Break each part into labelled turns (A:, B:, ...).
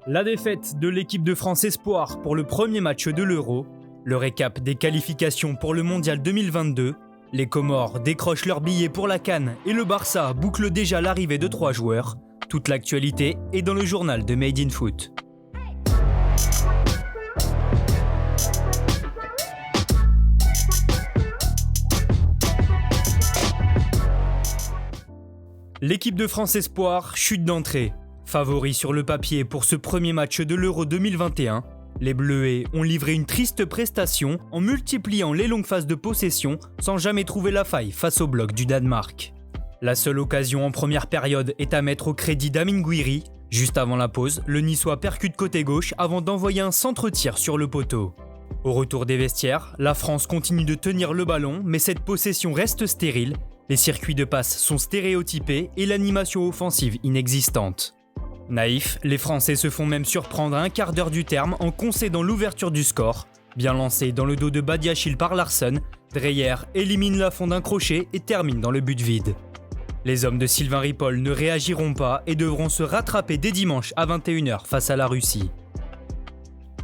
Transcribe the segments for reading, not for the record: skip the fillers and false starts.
A: La défaite de l'équipe de France Espoir pour le premier match de l'Euro, le récap des qualifications pour le Mondial 2022, les Comores décrochent leur billet pour la CAN et le Barça boucle déjà l'arrivée de 3 joueurs. Toute l'actualité est dans le journal de Made in Foot. L'équipe de France Espoir chute d'entrée. Favori sur le papier pour ce premier match de l'Euro 2021, les Bleuets ont livré une triste prestation en multipliant les longues phases de possession sans jamais trouver la faille face au bloc du Danemark. La seule occasion en première période est à mettre au crédit d'Amine Gouiri. Juste avant la pause, le Niçois percute côté gauche avant d'envoyer un centre-tir sur le poteau. Au retour des vestiaires, la France continue de tenir le ballon, mais cette possession reste stérile. Les circuits de passe sont stéréotypés et l'animation offensive inexistante. Naïfs, les Français se font même surprendre à un quart d'heure du terme en concédant l'ouverture du score. Bien lancé dans le dos de Badiachil par Larsson, Dreyer élimine Lafond d'un crochet et termine dans le but vide. Les hommes de Sylvain Ripoll ne réagiront pas et devront se rattraper dès dimanche à 21h face à la Russie.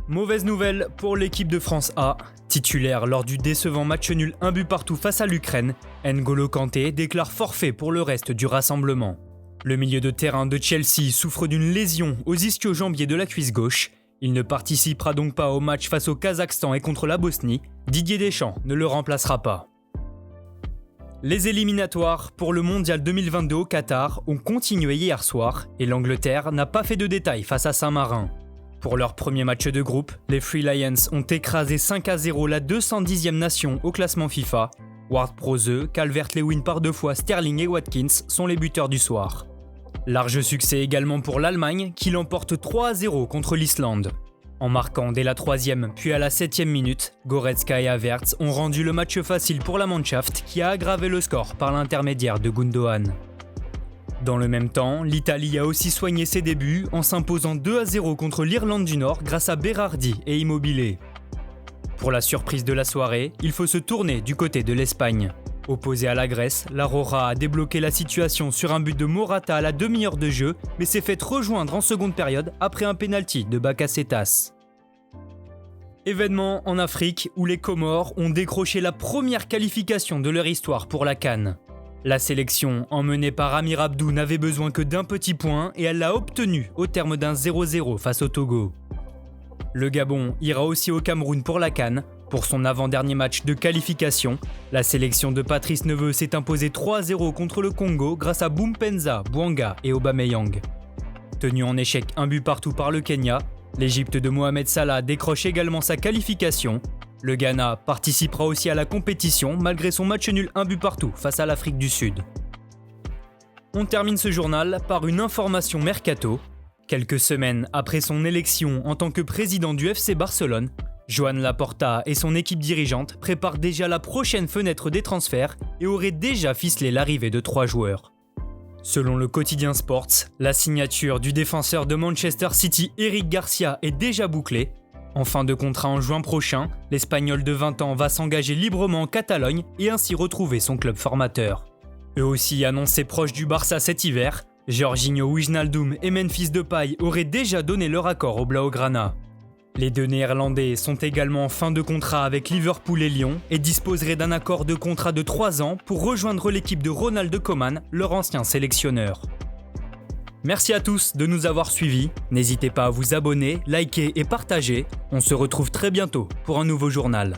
A: Mauvaise nouvelle pour l'équipe de France A. Titulaire lors du décevant match nul 1 but partout face à l'Ukraine, N'Golo Kanté déclare forfait pour le reste du rassemblement. Le milieu de terrain de Chelsea souffre d'une lésion aux ischio-jambiers de la cuisse gauche. Il ne participera donc pas au match face au Kazakhstan et contre la Bosnie. Didier Deschamps ne le remplacera pas. Les éliminatoires pour le Mondial 2022 au Qatar ont continué hier soir et l'Angleterre n'a pas fait de détails face à Saint-Marin. Pour leur premier match de groupe, les Three Lions ont écrasé 5-0 la 210e nation au classement FIFA. Ward-Prowse, Calvert-Lewin par 2 fois, Sterling et Watkins sont les buteurs du soir. Large succès également pour l'Allemagne qui l'emporte 3-0 contre l'Islande. En marquant dès la 3e puis à la 7e minute, Goretzka et Havertz ont rendu le match facile pour la Mannschaft qui a aggravé le score par l'intermédiaire de Gundogan. Dans le même temps, l'Italie a aussi soigné ses débuts en s'imposant 2-0 contre l'Irlande du Nord grâce à Berardi et Immobile. Pour la surprise de la soirée, il faut se tourner du côté de l'Espagne. Opposé à la Grèce, la Roja a débloqué la situation sur un but de Morata à la demi-heure de jeu, mais s'est fait rejoindre en seconde période après un pénalty de Bakasetas. Événement en Afrique où les Comores ont décroché la première qualification de leur histoire pour la CAN. La sélection, emmenée par Amir Abdou, n'avait besoin que d'un petit point et elle l'a obtenu au terme d'un 0-0 face au Togo. Le Gabon ira aussi au Cameroun pour la CAN. Pour son avant-dernier match de qualification, la sélection de Patrice Neveu s'est imposée 3-0 contre le Congo grâce à Boumpenza, Bouanga et Aubameyang. Tenu en échec 1 but partout par le Kenya, l'Égypte de Mohamed Salah décroche également sa qualification. Le Ghana participera aussi à la compétition malgré son match nul 1 but partout face à l'Afrique du Sud. On termine ce journal par une information mercato. Quelques semaines après son élection en tant que président du FC Barcelone, Joan Laporta et son équipe dirigeante préparent déjà la prochaine fenêtre des transferts et auraient déjà ficelé l'arrivée de 3 joueurs. Selon le quotidien Sports, la signature du défenseur de Manchester City Eric Garcia est déjà bouclée. En fin de contrat en juin prochain, l'Espagnol de 20 ans va s'engager librement en Catalogne et ainsi retrouver son club formateur. Eux aussi annoncés proches du Barça cet hiver, Jorginho Wijnaldum et Memphis Depay auraient déjà donné leur accord au Blaugrana. Les 2 Néerlandais sont également en fin de contrat avec Liverpool et Lyon et disposeraient d'un accord de contrat de 3 ans pour rejoindre l'équipe de Ronald Koeman, leur ancien sélectionneur. Merci à tous de nous avoir suivis, n'hésitez pas à vous abonner, liker et partager, on se retrouve très bientôt pour un nouveau journal.